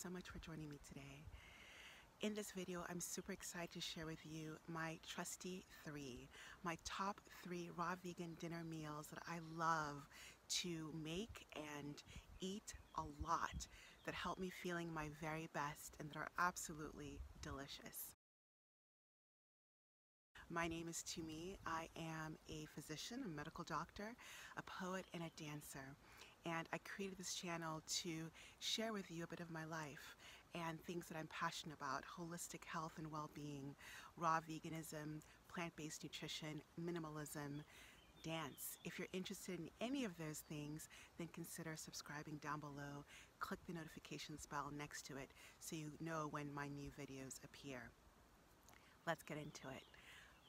so much for joining me today. In this video, I'm super excited to share with you my trusty 3, my top 3 raw vegan dinner meals that I love to make and eat a lot, that help me feeling my very best and that are absolutely delicious. My name is Tumi. I am a physician, a medical doctor, a poet, and a dancer. And I created this channel to share with you a bit of my life and things that I'm passionate about: holistic health and well-being, raw veganism, plant-based nutrition, minimalism, dance. If you're interested in any of those things, then consider subscribing down below. Click the notifications bell next to it so you know when my new videos appear. Let's get into it.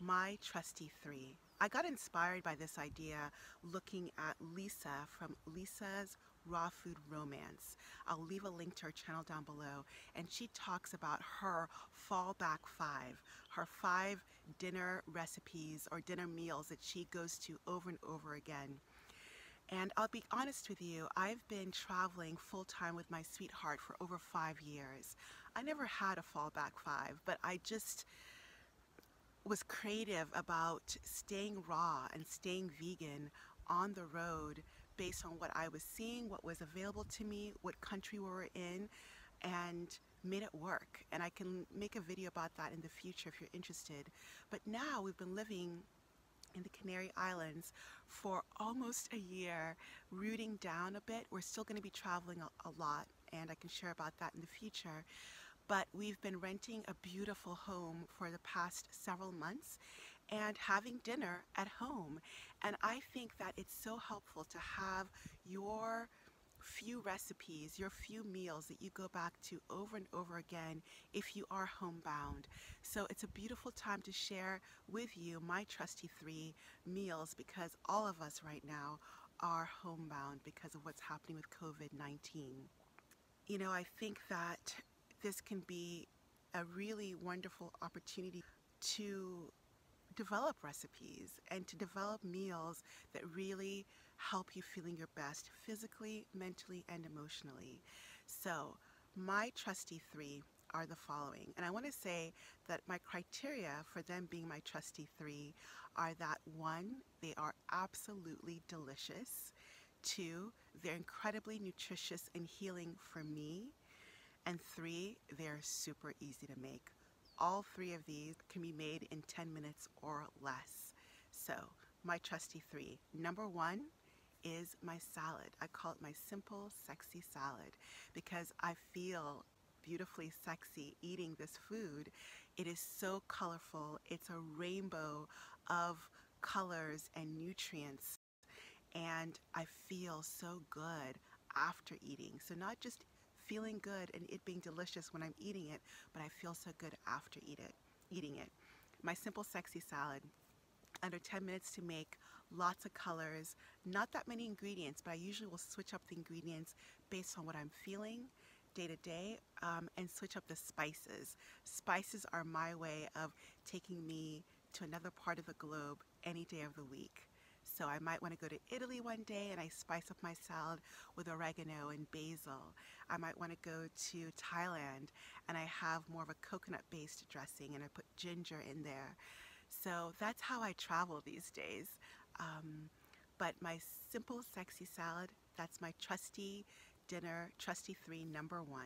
My trusty 3. I got inspired by this idea looking at Lisa from Lisa's Raw Food Romance. I'll leave a link to her channel down below, and she talks about her fallback 5, her 5 dinner recipes or dinner meals that she goes to over and over again. And I'll be honest with you, I've been traveling full-time with my sweetheart for over 5 years. I never had a fallback 5, but I just was creative about staying raw and staying vegan on the road based on what I was seeing, what was available to me, what country we were in, and made it work. And I can make a video about that in the future if you're interested. But now we've been living in the Canary Islands for almost a year, rooting down a bit. We're still going to be traveling a lot, and I can share about that in the future. But we've been renting a beautiful home for the past several months and having dinner at home. And I think that it's so helpful to have your few recipes, your few meals that you go back to over and over again if you are homebound. So it's a beautiful time to share with you my trusty 3 meals, because all of us right now are homebound because of what's happening with COVID-19. You know, I think that this can be a really wonderful opportunity to develop recipes and to develop meals that really help you feeling your best physically, mentally, and emotionally. So my trusty 3 are the following. And I want to say that my criteria for them being my trusty 3 are that: 1, they are absolutely delicious; 2, they're incredibly nutritious and healing for me; and 3, they're super easy to make. All 3 of these can be made in 10 minutes or less. So, my trusty 3. Number 1 is my salad. I call it my simple, sexy salad because I feel beautifully sexy eating this food. It is so colorful. It's a rainbow of colors and nutrients, and I feel so good after eating. So not just feeling good and it being delicious when I'm eating it, but I feel so good after eating it. My simple, sexy salad, under 10 minutes to make, lots of colors, not that many ingredients, but I usually will switch up the ingredients based on what I'm feeling day to day, and switch up the spices. Spices are my way of taking me to another part of the globe any day of the week. So I might want to go to Italy one day and I spice up my salad with oregano and basil. I might want to go to Thailand and I have more of a coconut-based dressing and I put ginger in there. So that's how I travel these days. But my simple, sexy salad, that's my trusty dinner, trusty 3, number 1.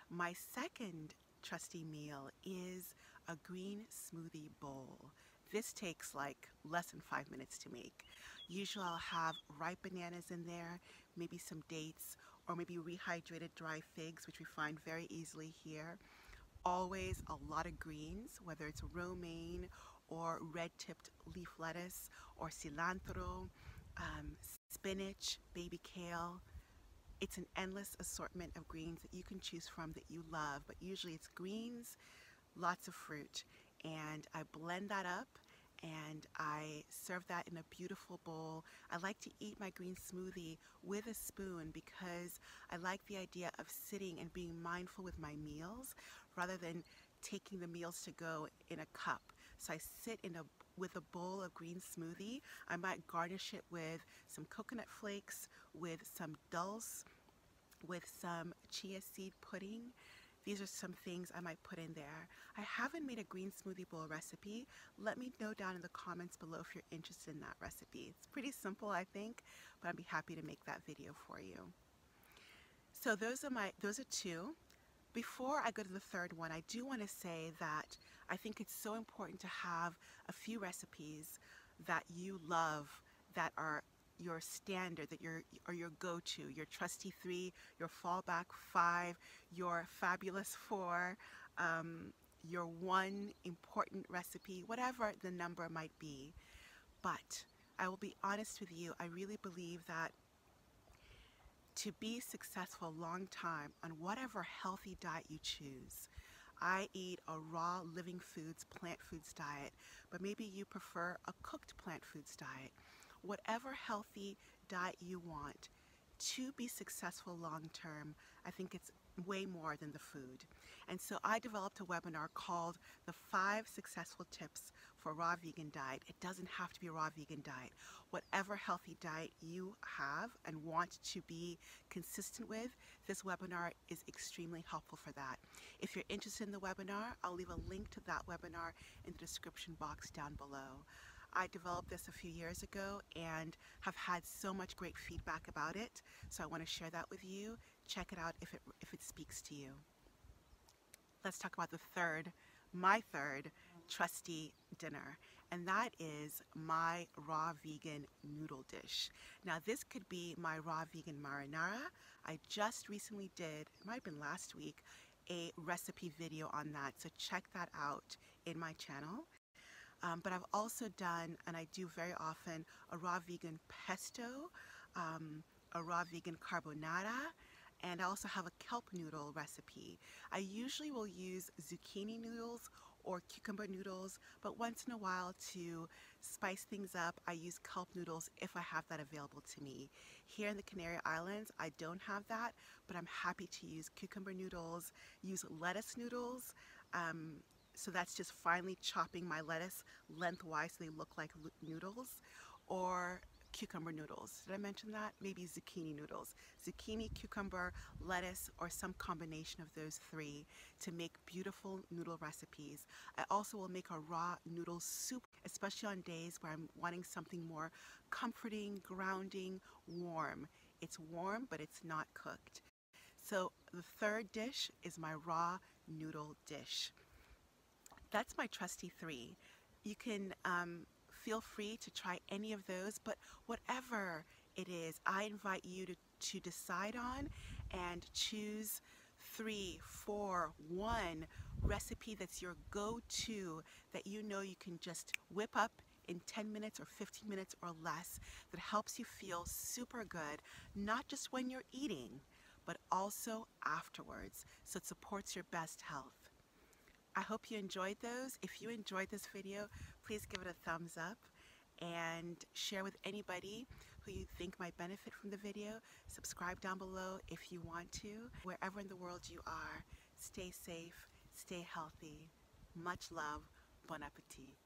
My second trusty meal is a green smoothie bowl. This takes like less than 5 minutes to make. Usually I'll have ripe bananas in there, maybe some dates, or maybe rehydrated dry figs, which we find very easily here. Always a lot of greens, whether it's romaine or red-tipped leaf lettuce or cilantro, spinach, baby kale. It's an endless assortment of greens that you can choose from that you love, but usually it's greens, lots of fruit, and I blend that up and I serve that in a beautiful bowl. I like to eat my green smoothie with a spoon because I like the idea of sitting and being mindful with my meals rather than taking the meals to go in a cup. So I sit with a bowl of green smoothie. I might garnish it with some coconut flakes, with some dulse, with some chia seed pudding. These are some things I might put in there. I haven't made a green smoothie bowl recipe. Let me know down in the comments below if you're interested in that recipe. It's pretty simple, I think, but I'd be happy to make that video for you. So those are two. Before I go to the third one, I do want to say that I think it's so important to have a few recipes that you love, that are your standard, that are your go-to, your trusty 3, your fallback 5, your fabulous 4, your one important recipe, whatever the number might be. But I will be honest with you, I really believe that to be successful long time on whatever healthy diet you choose. I eat a raw living foods, plant foods diet, but maybe you prefer a cooked plant foods diet. Whatever healthy diet you want, to be successful long term, I think it's way more than the food. And so I developed a webinar called The 5 Successful Tips for Raw Vegan Diet. It doesn't have to be a raw vegan diet. Whatever healthy diet you have and want to be consistent with, this webinar is extremely helpful for that. If you're interested in the webinar, I'll leave a link to that webinar in the description box down below. I developed this a few years ago and have had so much great feedback about it, so I want to share that with you. Check it out if it speaks to you. Let's talk about my third trusty dinner, and that is my raw vegan noodle dish. Now this could be my raw vegan marinara. I just recently did, it might have been last week, a recipe video on that, so check that out in my channel. But I've also done, and I do very often, a raw vegan pesto, a raw vegan carbonara, and I also have a kelp noodle recipe. I usually will use zucchini noodles or cucumber noodles, but once in a while to spice things up, I use kelp noodles if I have that available to me. Here in the Canary Islands, I don't have that, but I'm happy to use cucumber noodles, use lettuce noodles. So that's just finely chopping my lettuce lengthwise so they look like noodles, or cucumber noodles. Did I mention that? Maybe zucchini noodles. Zucchini, cucumber, lettuce, or some combination of those three to make beautiful noodle recipes. I also will make a raw noodle soup, especially on days where I'm wanting something more comforting, grounding, warm. It's warm, but it's not cooked. So the third dish is my raw noodle dish. That's my trusty 3. You can feel free to try any of those, but whatever it is, I invite you to decide on and choose 3, 4, 1 recipe that's your go-to, that you know you can just whip up in 10 minutes or 15 minutes or less, that helps you feel super good, not just when you're eating, but also afterwards, so it supports your best health. I hope you enjoyed those. If you enjoyed this video, please give it a thumbs up and share with anybody who you think might benefit from the video. Subscribe down below if you want to. Wherever in the world you are, stay safe, stay healthy. Much love. Bon appetit.